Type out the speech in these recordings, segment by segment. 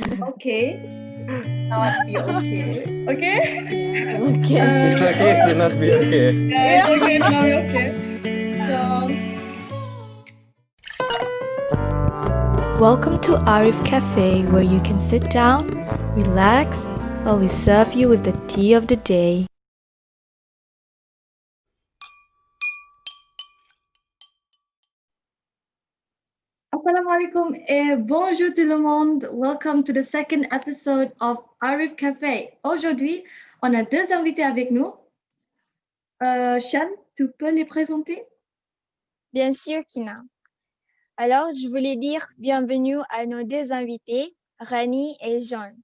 Okay, not be okay. Okay? Okay. It's okay to not be okay. Yeah, it's okay to not be okay. So, Welcome to Arif Cafe, where you can sit down, relax, while we serve you with the tea of the day. Assalamualaikum et bonjour tout le monde. Welcome to the second episode of Arif Cafe. Aujourd'hui, on a deux invités avec nous. Shan, tu peux les présenter? Bien sûr, Kina. Alors, je voulais dire bienvenue à nos deux invités, Rani et John.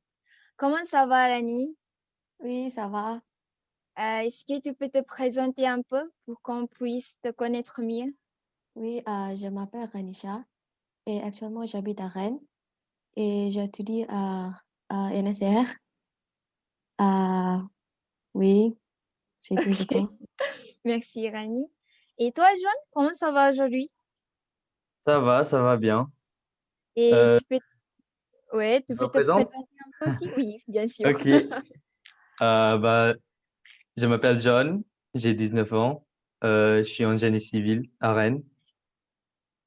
Comment ça va, Rani? Oui, ça va. Est-ce que tu peux te présenter un peu pour qu'on puisse te connaître mieux? Oui, je m'appelle Ranisha et actuellement j'habite à Rennes et j'étudie à NSR. Oui, c'est tout, je Ok. crois. Merci, Rani. Et toi, John, comment ça va aujourd'hui? Ça va bien. Et Euh, tu peux, ouais, tu je peux me te présente? présenter un peu aussi? Oui, bien sûr. Ok. Bah, je m'appelle John, j'ai 19 ans. Je suis en génie civil à Rennes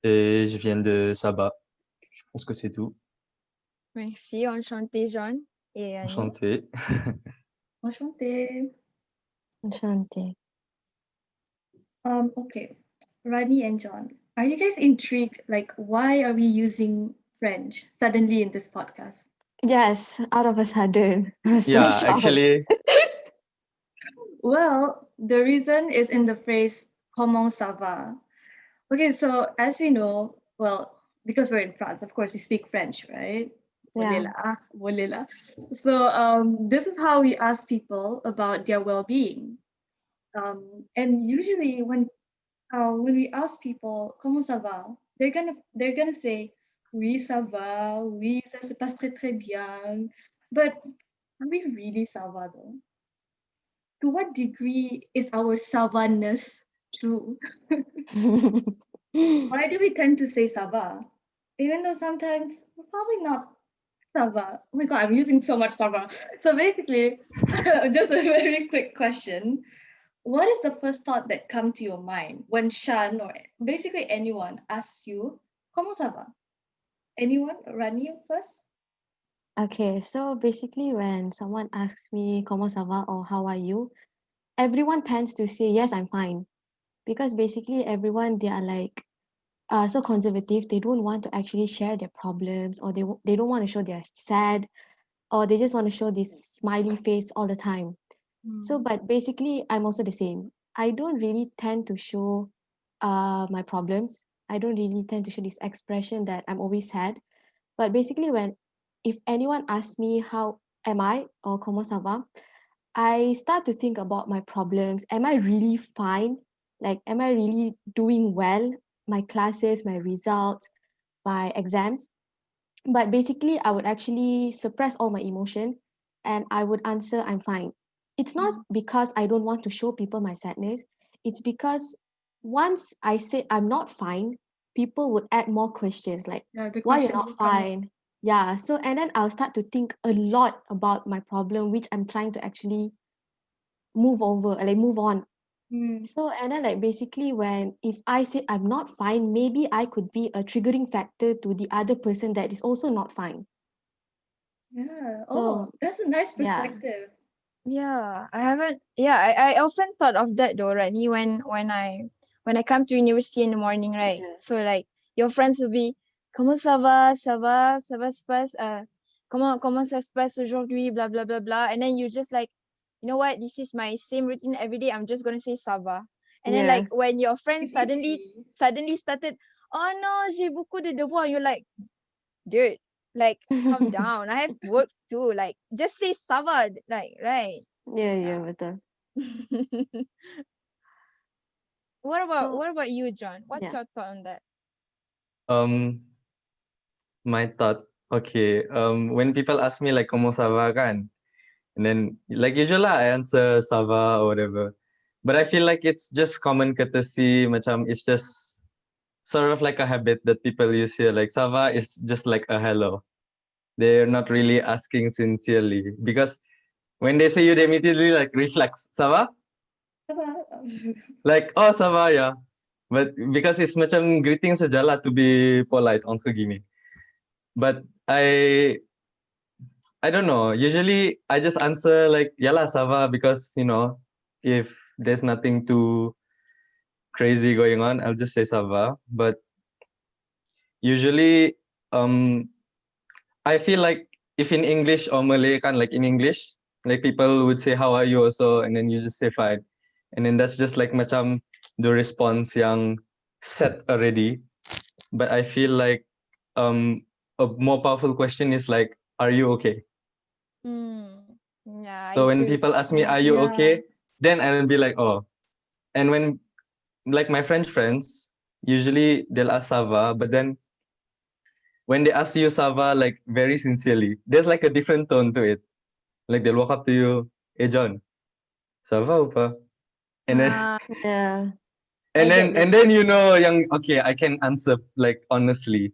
et je viens de Saba. Je pense que c'est tout. Merci, enchanté, John et Rani. Enchanté. Enchanté. Enchantée. Okay. Rani and John, are you guys intrigued? Like, why are we using French suddenly in this podcast? Yes, out of a sudden. I was so Yeah, shocked. actually, Well, the reason is in the phrase comment ça va? Okay, so as we know, well, because we're in France, of course, we speak French, right? Boleh Yeah. lah, boleh lah. So this is how we ask people about their well-being. And usually when we ask people comment ça va, they're gonna say oui ça va, oui ça se passe très très bien. But are we really ça va though? To what degree is our ça-va-ness true? Why do we tend to say ça va? Even though sometimes we're probably not ça va. Oh my god, I'm using so much ça va. So basically, just a very quick question. What is the first thought that come to your mind when Shan or basically anyone asks you, "Comment ça va?" Anyone? Rani first? Okay, so basically when someone asks me comment ça va or how are you, everyone tends to say yes, I'm fine. Because basically everyone they are like so conservative, they don't want to actually share their problems or they don't want to show they're sad or they just want to show this smiley face all the time. So but basically I'm also the same. I don't really tend to show my problems. I don't really tend to show this expression that I'm always sad. But basically when if anyone asks me how am I or comment ça va, I start to think about my problems. Am I really fine? Like, am I really doing well? My classes, my results, my exams. But basically, I would actually suppress all my emotion and I would answer, I'm fine. It's not because I don't want to show people my sadness. It's because once I say I'm not fine, people would add more questions like, Yeah, the why you're questions not will come up. fine? Yeah. So, and then I'll start to think a lot about my problem, which I'm trying to actually move over, like move on. So, and then like basically when if I say I'm not fine, maybe I could be a triggering factor to the other person that is also not fine. Yeah. Oh, So that's a nice yeah. perspective. Yeah, I haven't. Yeah, I often thought of that though, Rani, when I come to university in the morning, right? Yes. So like your friends will be, comment ça va, ça va se passe, comment ça se passe aujourd'hui, blah blah blah blah, and then you just like, you know what, this is my same routine every day. I'm just gonna say ça va, and then Yeah. like when your friends It's easy. suddenly started, oh no, j'ai beaucoup de devoirs, you're like, dude, like calm down. I have work too. Like just say ça va, like right. Yeah, yeah, betul. So What about you, John? What's yeah. your thought on that? um, my thought. Okay. When people ask me like comment ça va kan, and then like usual lah, I answer ça va or whatever. But I feel like it's just common courtesy, macam it's just sort of like a habit that people use here. Like ça va is just like a hello. they're not really asking sincerely, because when they say you, they immediately like reflex, ça va? Like, oh, ça va, yeah. But because it's macam greeting saja lah, to be polite, entre guillemets. But I don't know. Usually I just answer like, yalla, ça va, because, if there's nothing too crazy going on, I'll just say ça va. But usually, I feel like if in English or Malay, kan, like in English, like people would say, how are you also? And then you just say fine. And then that's just like macam the response yang set already. But I feel like a more powerful question is like, are you okay? Yeah, I So when agree with people that. ask me, are you Yeah. okay? Then I'll be like, oh. And when like my French friends, usually they'll ask ça va, but then when they ask you ça va, like very sincerely, there's like a different tone to it. Like they'll walk up to you, hey John, ça va ou pas? And then Yeah. and I then get and that. then young, okay, I can answer like honestly.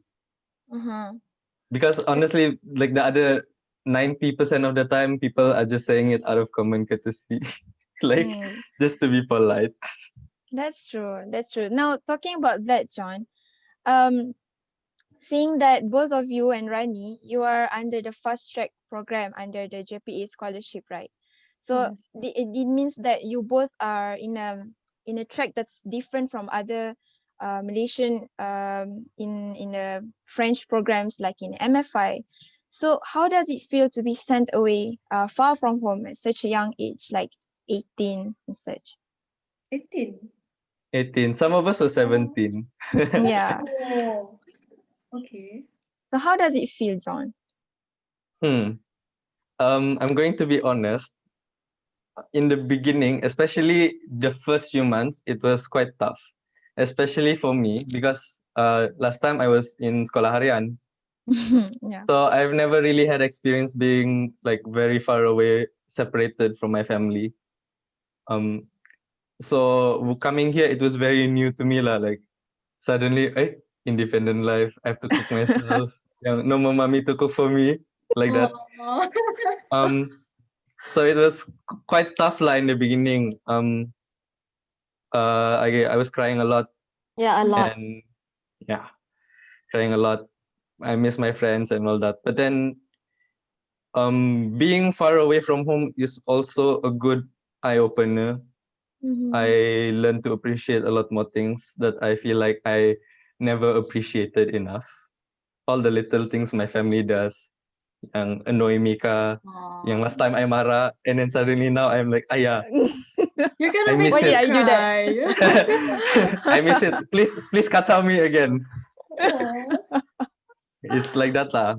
Because honestly, like the other 90% of the time, people are just saying it out of common courtesy, like just to be polite. That's true. That's true. Now, talking about that, John, seeing that both of you and Rani, you are under the fast track program under the JPA scholarship, right? So Yes. it means that you both are in a track that's different from other Malaysian in the French programs like in MFI. So how does it feel to be sent away far from home at such a young age, like 18 and such? 18. 18. Some of us were 17. Yeah. Oh, okay. So how does it feel, John? I'm going to be honest. In the beginning, especially the first few months, it was quite tough, especially for me because last time I was in sekolah harian, Yeah. so I've never really had experience being like very far away, separated from my family. So coming here, it was very new to me lah. Like suddenly, independent life. I have to cook myself. No more mommy to cook for me, like that. Aw. So it was quite tough lah in the beginning. I was crying a lot, Yeah, a lot. and yeah, crying a lot. I miss my friends and all that. But then, being far away from home is also a good eye opener. I learned to appreciate a lot more things that I feel like I never appreciated enough. All the little things my family does, yang annoy me ka, yang last time I marah, and then suddenly now I'm like, yeah, You're I gonna make miss Why me did it. I do that? cry. I miss it. Please kacau me again. Aw. It's like that lah.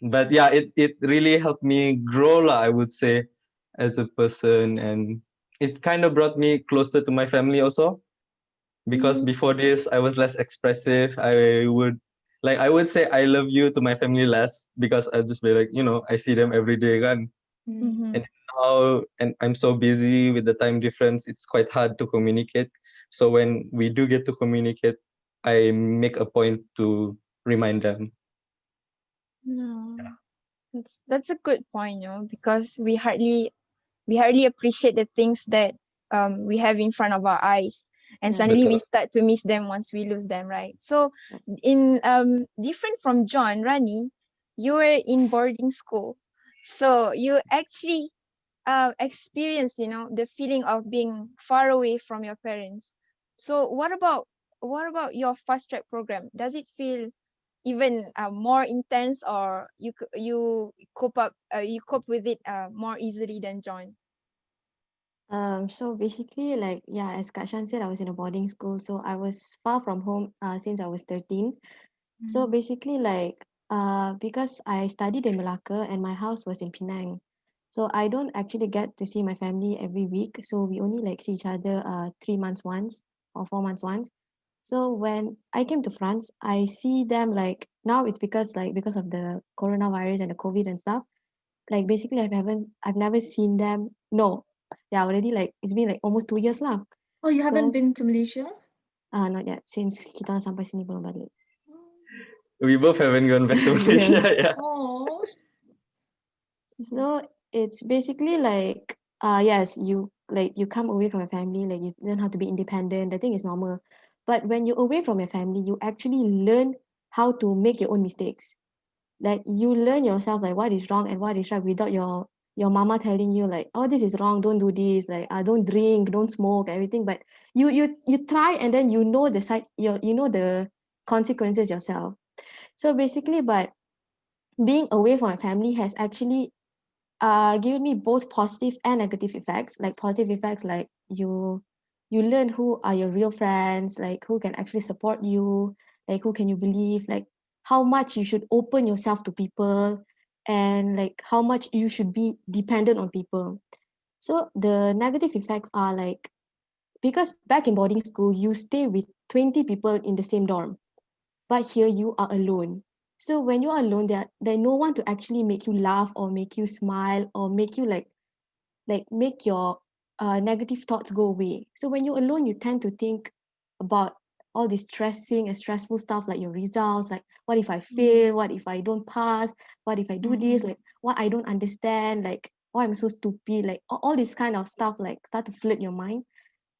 But yeah, it really helped me grow lah, I would say, as a person, and it kind of brought me closer to my family also. Because before this, I was less expressive. I would say I love you to my family less because I just be like, I see them every day kan. And now, and I'm so busy with the time difference, it's quite hard to communicate. So when we do get to communicate, I make a point to remind them. No. That's a good point, because we hardly appreciate the things that we have in front of our eyes, and Yeah. suddenly we Betul. start to miss them once we lose them, right? So in different from John, Rani, you were in boarding school, so you actually experience the feeling of being far away from your parents. So what about your fast track program? Does it feel even more intense, or you cope with it more easily than John? So basically, like, yeah, as Kak Shan said, I was in a boarding school, so I was far from home since I was 13. So basically, like, because I studied in Malacca and my house was in Penang, so I don't actually get to see my family every week. So we only like see each other 3 months once or 4 months once. So when I came to France, I see them like now it's because of the coronavirus and the COVID and stuff. Like basically I've never seen them. No. Yeah, already like it's been like almost 2 years lah. Oh, you haven't So been to Malaysia? not yet, since kita orang sampai sini belum balik. We both haven't gone back to Malaysia. Yeah. Oh. So it's basically like yes, you come away from your family, like you learn how to be independent. I think it's normal. But when you're away from your family, you actually learn how to make your own mistakes. Like you learn yourself like what is wrong and what is right without your mama telling you like, oh, this is wrong, don't do this, like don't drink, don't smoke, everything. But you try, and then you know the side, you know the consequences yourself. So basically, but being away from my family has actually given me both positive and negative effects. Like positive effects, like you learn who are your real friends, like who can actually support you, like who can you believe, like how much you should open yourself to people, and like how much you should be dependent on people. So the negative effects are like, because back in boarding school you stay with 20 people in the same dorm, but here you are alone. So when you are alone, there no one to actually make you laugh or make you smile or make you like make your negative thoughts go away. So when you're alone, you tend to think about all this stressing and stressful stuff, like your results, like what if I Mm, fail, what if I don't pass, what if I do this, mm, like what I don't understand, like why I'm so stupid, like all this kind of stuff like start to flood your mind,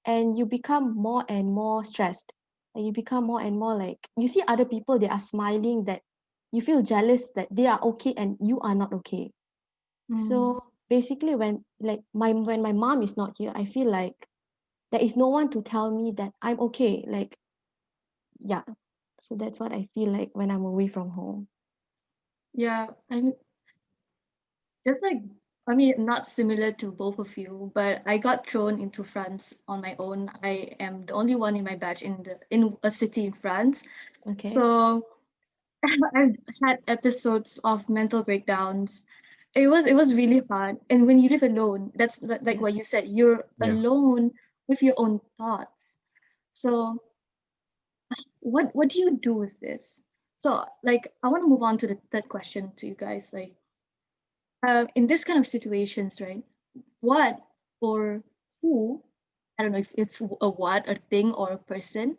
and you become more and more stressed, and you become more and more like you see other people, they are smiling, that you feel jealous that they are okay and you are not okay. mm. So basically when my mom is not here, I feel like there is no one to tell me that I'm okay, like yeah. So that's what I feel like when I'm away from home. Yeah, I'm just like, I mean, not similar to both of you, but I got thrown into France on my own. I am the only one in my batch in a city in France. Okay. So I've had episodes of mental breakdowns. It was really hard. And when you live alone, that's like what you Yes. said, you're Yeah. alone with your own thoughts. So what do you do with this? So like I want to move on to the third question to you guys. Like in this kind of situations, right? What or who, I don't know if it's a what, a thing, or a person,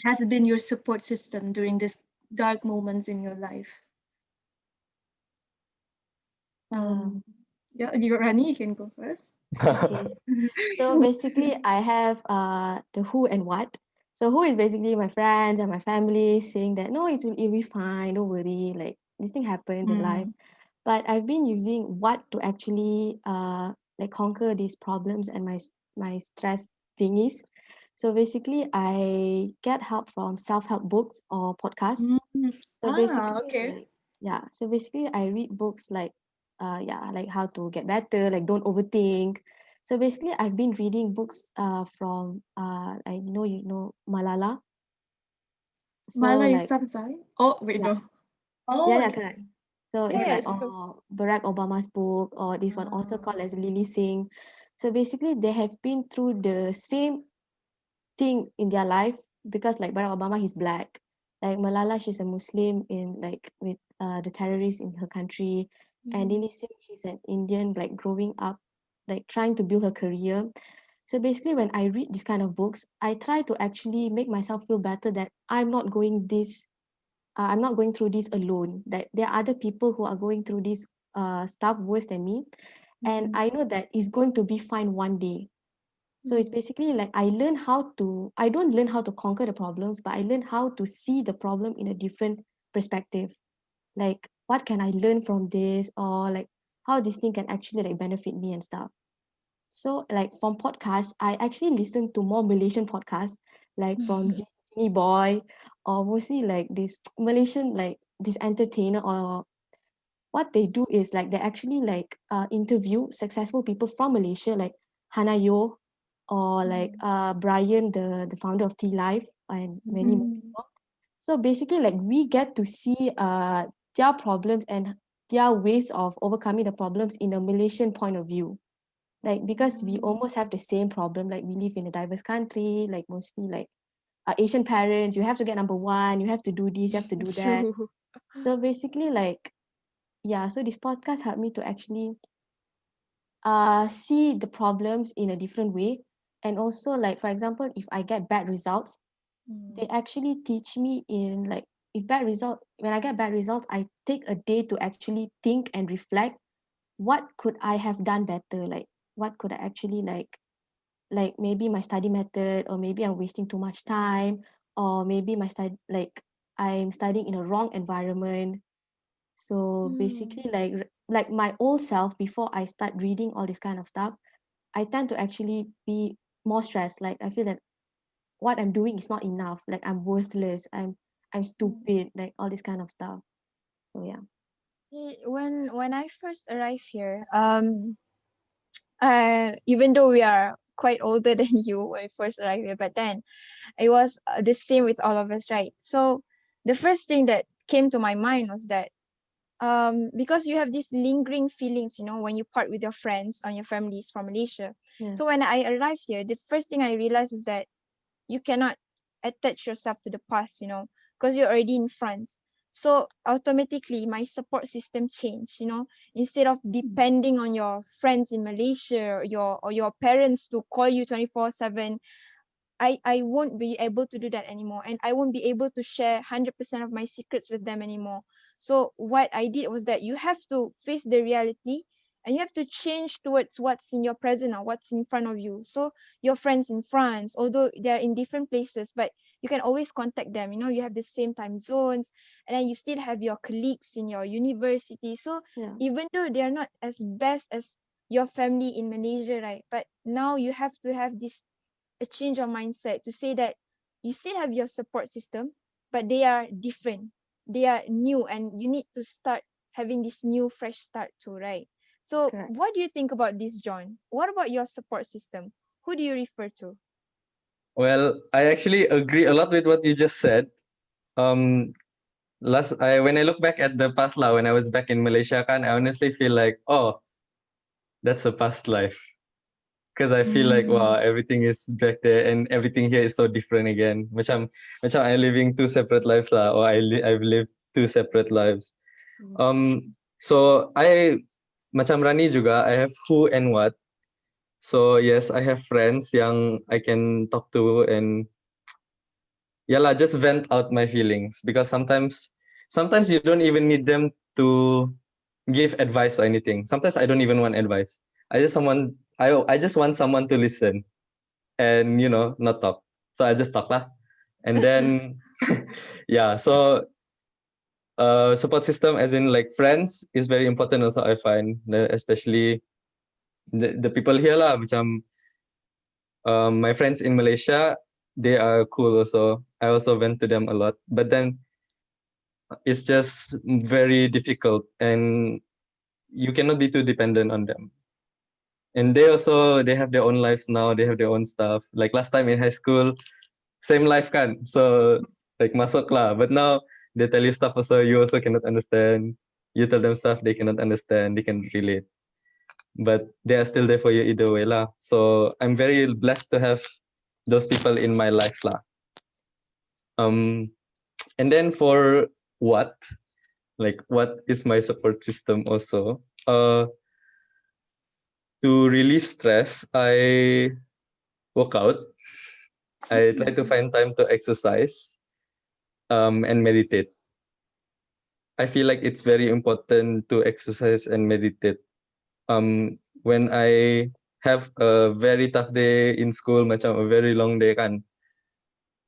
has been your support system during this dark moments in your life? um Um, yeah, you Rani, you can go first. okay. So basically, I have the who and what. So who is basically my friends and my family saying that no, it'll be fine, don't worry, like this thing happens in life. Mm, But I've been using what to actually like conquer these problems and my stress thingies. So basically, I get help from self-help books or podcasts. mm. So Ah, basically, okay. like yeah, so basically I read books like yeah, like how to get better, like don't overthink. So basically I've been reading books from I know you know Malala. So Mala like Yousafzai. Oh, wait, yeah, no. Oh, yeah, yeah. correct. So it's like Yes. Go. Barack Obama's book, or this one author Ah, called as Lily Singh. So basically they have been through the same thing in their life, because like Barack Obama, he's black. Like Malala, she's a Muslim in like with the terrorists in her country, and mm, Lily Singh, she's an Indian like growing up, like trying to build her career. So basically, when I read this kind of books, I try to actually make myself feel better that I'm not going through this alone. That there are other people who are going through this stuff worse than me, and mm, I know that it's going to be fine one day. So it's mm, basically like I don't learn how to conquer the problems, but I learn how to see the problem in a different perspective. Like, what can I learn from this? Or like how this thing can actually like benefit me and stuff. So like from podcasts, I actually listen to more Malaysian podcasts, like from Genie Boy, or mostly like this Malaysian, like this entertainer, or what they do is like they actually like interview successful people from Malaysia, like Hana Yo, or like mm, Brian, the founder of T Life, and many more mm, people. So basically, like we get to see their problems and their ways of overcoming the problems in a Malaysian point of view. Like because we mm. almost have the same problem, like we live in a diverse country, like mostly like Asian parents, you have to get number one, you have to do this, you have to do that. True. So basically, like yeah, so this podcast helped me to actually see the problems in a different way. And also like for example, if I get bad results, they Mm, actually teach me in like, if bad result when I get bad results, I take a day to actually think and reflect what could I have done better? Like what could I actually like maybe my study method, or maybe I'm wasting too much time, or maybe my study like I'm studying in a wrong environment. So Mm. basically like my old self, before I start reading all this kind of stuff, I tend to actually be more stressed. Like I feel that what I'm doing is not enough. Like I'm worthless. I'm Mm. stupid. Like all this kind of stuff. So yeah. See, when I first arrived here, even though we are quite older than you when we first arrived here, but then it was the same with all of us, right? So the first thing that came to my mind was that because you have these lingering feelings, you know, when you part with your friends and your families from Malaysia. So Yes. when I arrived here, the first thing I realized is that you cannot attach yourself to the past, you know, because you're already in France. So automatically my support system changed, you know, instead of depending on your friends in Malaysia or your parents to call you 24/7, I won't be able to do that anymore, and I won't be able to share 100% of my secrets with them anymore. So what I did was that you have to face the reality, and you have to change towards what's in your present or what's in front of you. So your friends in France, although they're in different places, but you can always contact them. You know, you have the same time zones, and then you still have your colleagues in your university. So Yeah. even though they're not as best as your family in Malaysia, right? But now you have to have this a change of mindset to say that you still have your support system, but they are different. They are new, and you need to start having this new, fresh start too, right? So, Correct. what do you think about this, John? What about your support system? Who do you refer to? Well, I actually agree a lot with what you just said. Um, when I look back at the past lah, when I was back in Malaysia, kan, I honestly feel like, oh, that's a past life. Because I feel like, wow, everything is back there and everything here is so different again. Macam I'm living two separate lives lah, or I've lived two separate lives. Mm. So macam Rani juga, I have who and what. So yes, I have friends yang I can talk to and yeah lah, just vent out my feelings because sometimes you don't even need them to give advice or anything. Sometimes I don't even want advice. I just want someone to listen and not talk. So I just talk lah. And then yeah, so support system as in like friends is very important also I find, especially the people here lah macam my friends in Malaysia, they are cool also. I also went to them a lot, but then it's just very difficult and you cannot be too dependent on them. And they have their own lives now, they have their own stuff. Like last time in high school, same life kan. So like masuk lah. But now they tell you stuff also you also cannot understand. You tell them stuff they cannot understand, they can relate. But they are still there for you either way lah. So I'm very blessed to have those people in my life lah. And then for what is my support system also? To release stress, I work out. I try to find time to exercise, and meditate. I feel like it's very important to exercise and meditate. When I have a very tough day in school, macam a very long day kan,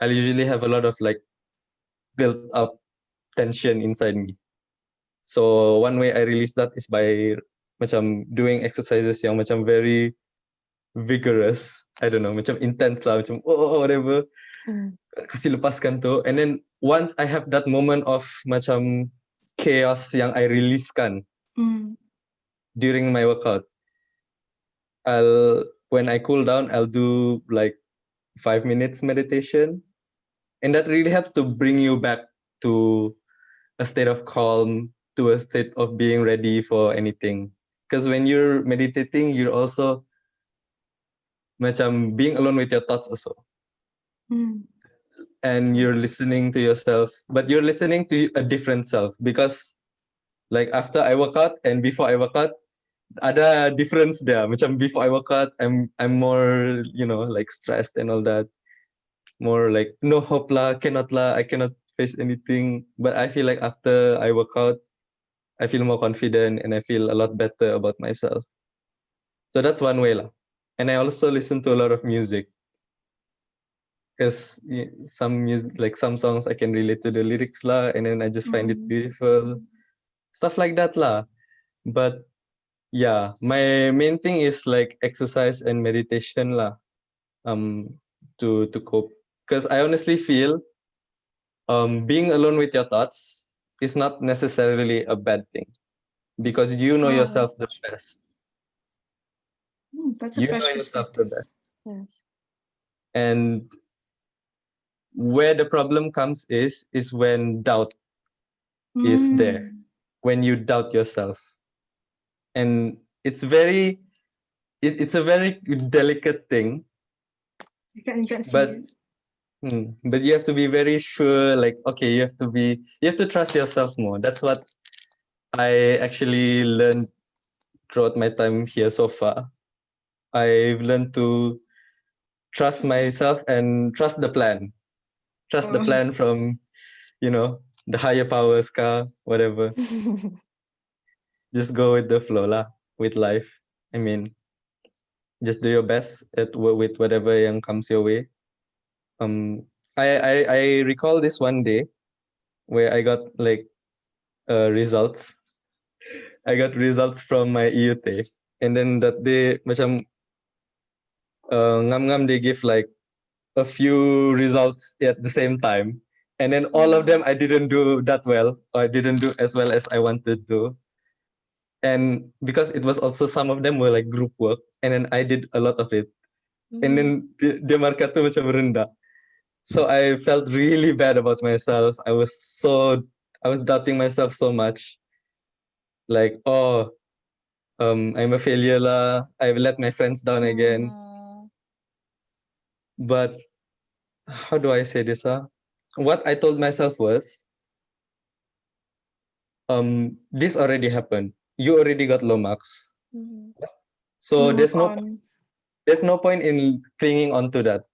I'll usually have a lot of like built up tension inside me. So one way I release that is by macam doing exercises yang macam very vigorous. I don't know, macam intense lah, macam whatever. Kasi lepaskan tu. And then once I have that moment of macam chaos yang I release kan during my workout, when I cool down, I'll do like 5 minutes meditation. And that really helps to bring you back to a state of calm, to a state of being ready for anything. Because when you're meditating, you're also macam being alone with your thoughts also. And you're listening to yourself, but you're listening to a different self because like after I work out and before I work out, ada difference there. Macam before I work out, I'm more, like stressed and all that. More like no hope lah, cannot lah, I cannot face anything. But I feel like after I work out, I feel more confident and I feel a lot better about myself. So that's one way lah. And I also listen to a lot of music because some music, like some songs, I can relate to the lyrics lah, and then I just find it beautiful, stuff like that lah. But yeah, my main thing is like exercise and meditation lah, to cope. Because I honestly feel being alone with your thoughts is not necessarily a bad thing, because you know yourself the best. That's a You fresh know yourself the perspective. best. Yes. And where the problem comes is when doubt is there, when you doubt yourself. And it's it's a very delicate thing, You can see but it. but you have to be very sure, like, okay, you have to trust yourself more. That's what I actually learned throughout my time here so far. I've learned to trust myself and trust the plan. Trust the plan from, the higher powers, whatever. Just go with the flow lah, with life. I mean, just do your best with whatever yang comes your way. I recall this one day where I got like results. I got results from my IUT, and then that day macam ngam-ngam they give like a few results at the same time, and then all of them I didn't do that well, or I didn't do as well as I wanted to. And because it was also, some of them were like group work, and then I did a lot of it, and then dia marka tu macam rendah. So I felt really bad about myself. I was doubting myself so much. Like, oh, I'm a failure lah. I've let my friends down again. But how do I say this? What I told myself was, this already happened. You already got low marks. So Move there's no point in clinging on to that.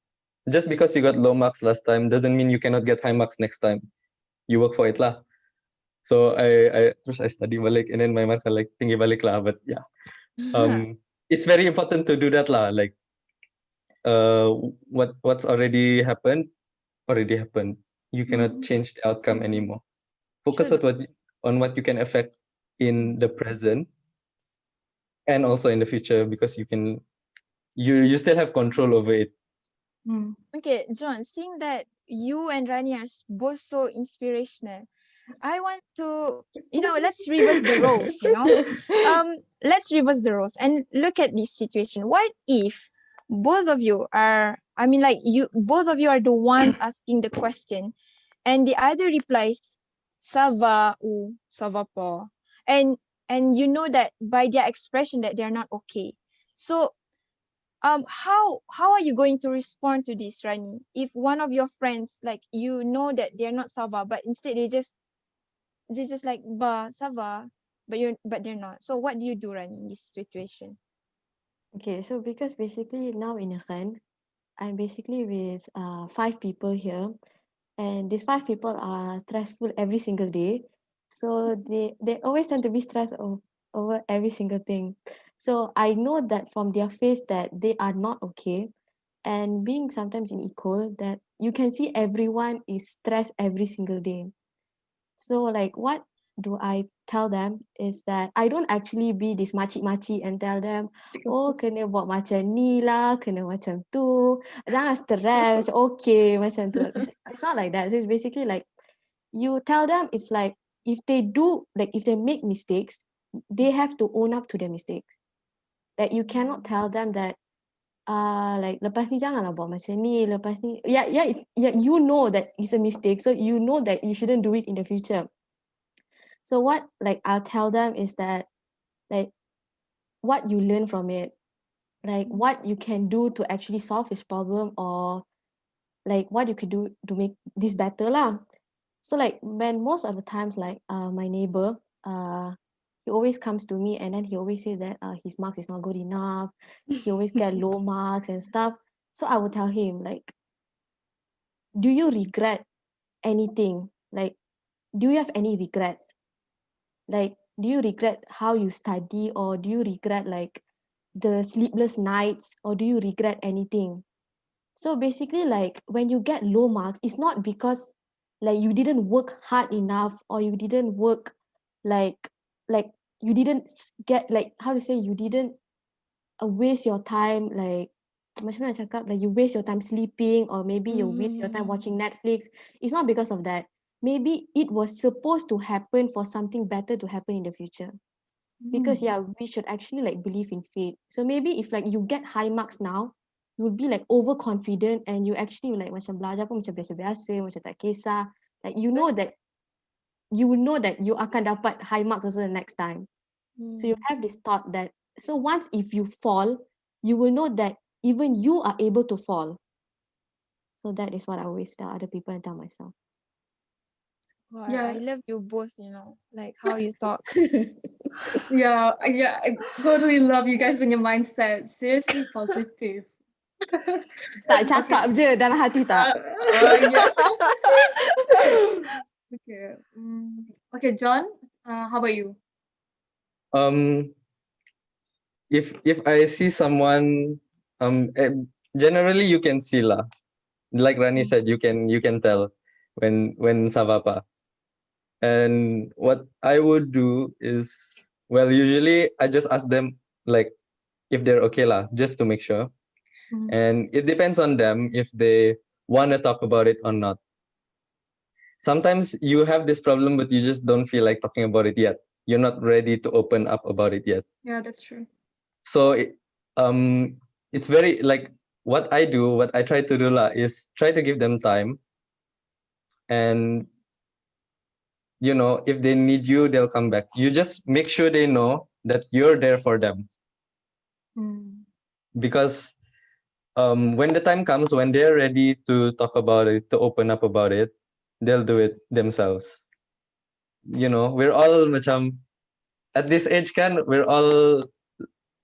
Just because you got low marks last time doesn't mean you cannot get high marks next time. You work for it lah. So I study balik, and then my mark like tinggi balik lah. But yeah, it's very important to do that lah. Like, what's already happened. You cannot change the outcome anymore. Focus on what you can affect in the present and also in the future, because you still have control over it. Okay, John, seeing that you and Rani are both so inspirational, I want to, let's reverse the roles, let's reverse the roles and look at this situation. What if both of you are, both of you are the ones asking the question, and the other replies, ça va ou ça va pas. And you know that by their expression that they're not okay. So how are you going to respond to this, Rani? If one of your friends, like, you know that they're not ça va, but instead they just like ba ça va, but they're not. So what do you do, Rani, in this situation? Okay, so because basically now in Rennes, I'm basically with 5 people here, and these 5 people are stressful every single day. So they always tend to be stressed over every single thing. So I know that from their face that they are not okay. And being sometimes in eco, that you can see everyone is stressed every single day. So like, what do I tell them is that I don't actually be this makcik-makcik and tell them, oh, kena buat macam ni lah, kena macam tu, jangan stress, okay, macam tu. It's not like that. So it's basically like, you tell them, it's like, if they make mistakes, they have to own up to their mistakes. Like, you cannot tell them that, like, lepas ni janganlah buat macam ni, lepas ni, you know that it's a mistake, so you know that you shouldn't do it in the future. So what, like, I'll tell them is that, like, what you learn from it, like, what you can do to actually solve this problem, or like what you could do to make this better lah. So like, when most of the times, like, my neighbor, he always comes to me, and then he always say that his marks is not good enough, he always get low marks and stuff. So I would tell him, like, do you regret anything? Like, do you have any regrets? Like, do you regret how you study, or do you regret like the sleepless nights, or do you regret anything? So basically, like when you get low marks, it's not because like you didn't work hard enough, or you didn't work like like you didn't get, like, how to say, you didn't waste your time, like macam mana nak cakap, like you waste your time sleeping, or maybe you waste your time watching Netflix. It's not because of that. Maybe it was supposed to happen for something better to happen in the future. Because yeah, we should actually like believe in fate. So maybe if like you get high marks now, you will be like overconfident, and you actually like macam belajar pun macam biasa-biasa, macam tak kisah. Like you know that you akan dapat high marks also the next time. So you have this thought that, so once if you fall, you will know that even you are able to fall. So that is what I always tell other people and tell myself. Wow, Yeah. I love you both, like how you talk. Yeah, I totally love you guys when your mindset seriously positive. Tak cakap je dalam hati tak. Yeah. Okay. Okay, John. How about you? Um, if I see someone, generally you can see lah. Like Rani said, you can tell when Savapa. And what I would do is, well, usually I just ask them like if they're okay lah, just to make sure. And it depends on them if they want to talk about it or not. Sometimes you have this problem, but you just don't feel like talking about it yet. You're not ready to open up about it yet. Yeah, that's true. So it's very like what I try to do lah is try to give them time. And if they need you, they'll come back. You just make sure they know that you're there for them. Because when the time comes, when they're ready to talk about it, to open up about it, they'll do it themselves. We're all macam at this age we're all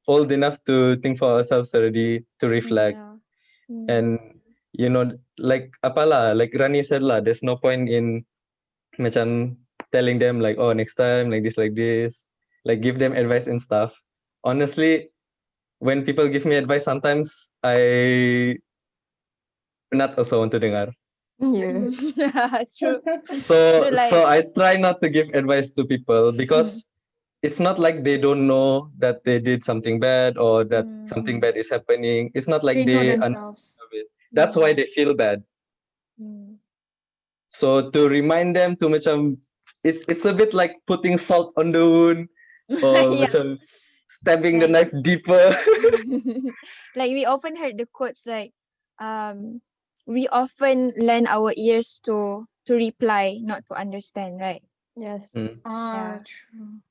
old enough to think for ourselves already, to reflect. And like apalah, like Rani said lah, there's no point in macam telling them like, oh, next time like this, like give them advice and stuff. Honestly, when people give me advice, sometimes I not also want to dengar. Yeah. True. So like- I try not to give advice to people, because it's not like they don't know that they did something bad, or that something bad is happening. It's not like They know they themselves. of it. That's why they feel bad. So to remind them to macam, it's a bit like putting salt on the wound, or Yeah. macam stabbing the Like- knife deeper. Like we often heard the quotes like, we often lend our ears to reply, not to understand, right? Yes. Yeah. True.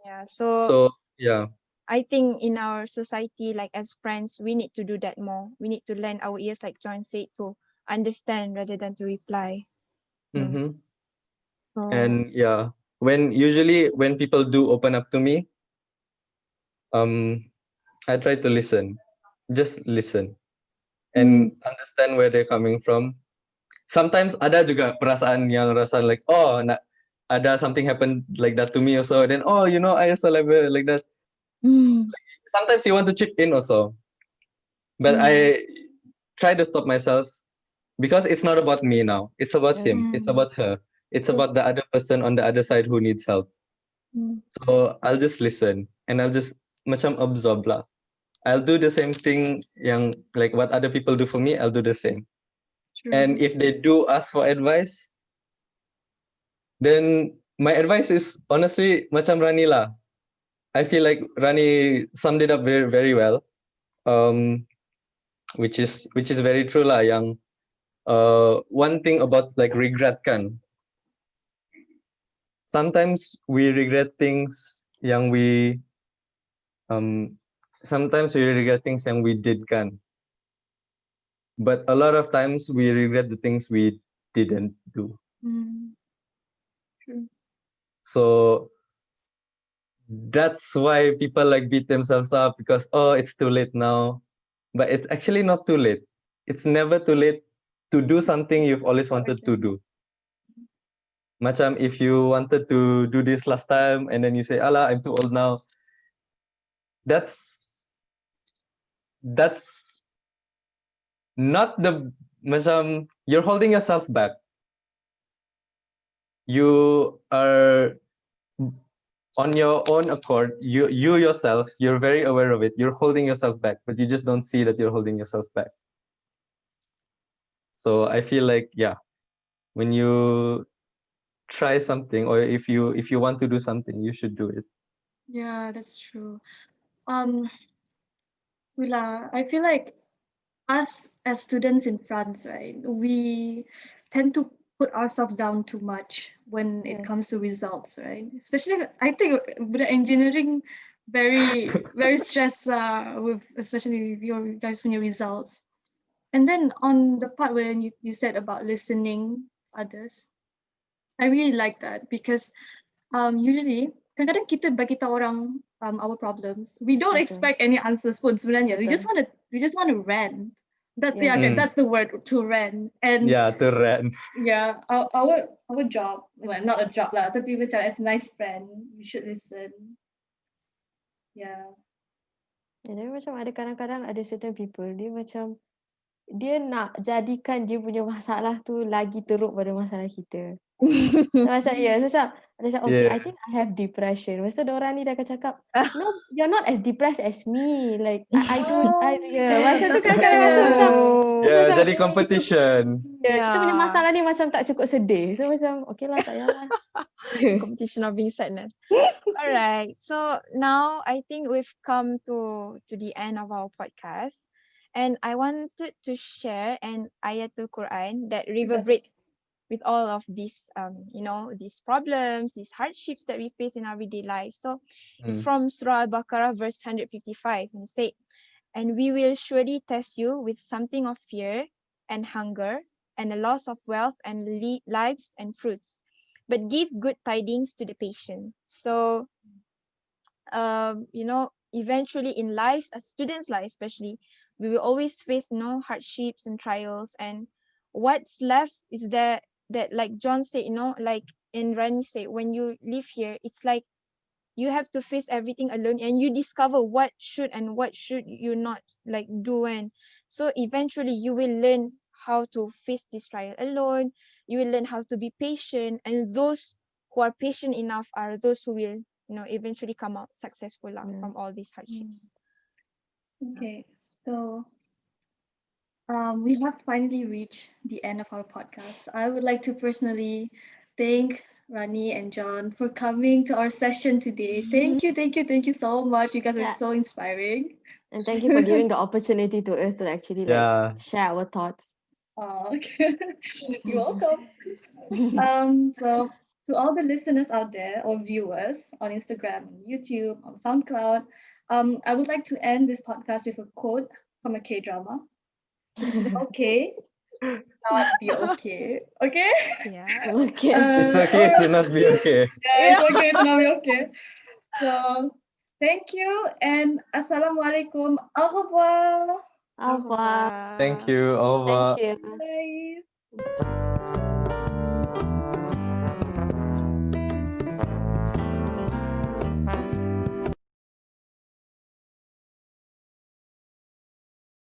Yeah. So So yeah. I think in our society, like as friends, we need to do that more. We need to lend our ears, like John said, to understand rather than to reply. So And yeah, usually when people do open up to me, I try to listen, just listen, and understand where they're coming from. Sometimes ada juga perasaan yang rasa like, oh, ada something happen like that to me also. Then I also like that. Sometimes you want to chip in also, but I try to stop myself, because it's not about me now. It's about him. It's about her. It's about the other person on the other side who needs help. So I'll just listen, and I'll just macam absorb lah. I'll do the same thing yang like what other people do for me, I'll do the same. True. And if they do ask for advice, then my advice is honestly macam Rani lah. I feel like Rani summed it up very, very well. Which is very true lah. Yang one thing about like regret kan. Sometimes we regret things yang we sometimes we regret things yang we did kan. But a lot of times we regret the things we didn't do. True. So that's why people like beat themselves up, because it's too late now. But it's actually not too late. It's never too late to do something you've always wanted to do. Macam if you wanted to do this last time and then you say, "Alah, I'm too old now." That's not the macam you're holding yourself back. You are on your own accord. You yourself, you're very aware of it. You're holding yourself back, but you just don't see that you're holding yourself back. So I feel like, yeah, when you try something or if you want to do something, you should do it. Yeah, that's true. Um, Willa, I feel like us as students in France, right, we tend to put ourselves down too much when it comes Yes. to results, right? Especially, I think with the engineering, very stressed with especially with your guys when your results. And then on the part when you said about listening others, I really like that because usually kadang-kadang kita bagi tahu orang our problems. We don't Betul. expect any answers pun sebenarnya. Betul. We just want to rant. That's Yeah. okay, that's the word, to rant. And Yeah, to rent. yeah, our job, well, not a job lah, tapi macam as a nice friend, we should listen. Yeah. And then macam ada kadang-kadang ada certain people dia macam dia nak jadikan dia punya masalah tu lagi teruk pada masalah kita. Macam okay, Yeah. I think I have depression. Lepas tu diorang ni dah akan cakap, no, you're not as depressed as me. Like I don't, masa tu That's kadang-kadang okay. rasa macam Yeah, macam, jadi competition. kita punya Yeah. masalah ni macam tak cukup sedih. So macam okay lah, tak payahlah. Competition of being sadness. All right. So now I think we've come to the end of our podcast, and I wanted to share an ayatul Quran that reverberates with all of these these problems, these hardships that we face in our everyday life. So it's from Surah Al-Baqarah verse 155, and it said, "And we will surely test you with something of fear and hunger and a loss of wealth and lives and fruits, but give good tidings to the patient." So eventually in life, as students life especially, we will always face hardships and trials, and what's left is that like John said, like in Rennes said, when you live here, it's like you have to face everything alone, and you discover what should and what should you not like do. And so eventually you will learn how to face this trial alone. You will learn how to be patient, and those who are patient enough are those who will eventually come out successful from all these hardships. Okay, so we have finally reached the end of our podcast. I would like to personally thank Rani and John for coming to our session today. Thank you so much. You guys are Yeah. so inspiring. And thank you for giving the opportunity to us to actually share our thoughts. Okay. You're welcome. So to all the listeners out there or viewers on Instagram, YouTube, on SoundCloud, I would like to end this podcast with a quote from a K-drama. Okay, not be okay. Okay? Yeah. Okay. It's okay to not be okay. Yeah, it's okay to not be okay. So thank you and assalamualaikum. Au revoir. Au revoir. Thank you. Au revoir. Thank you. Bye.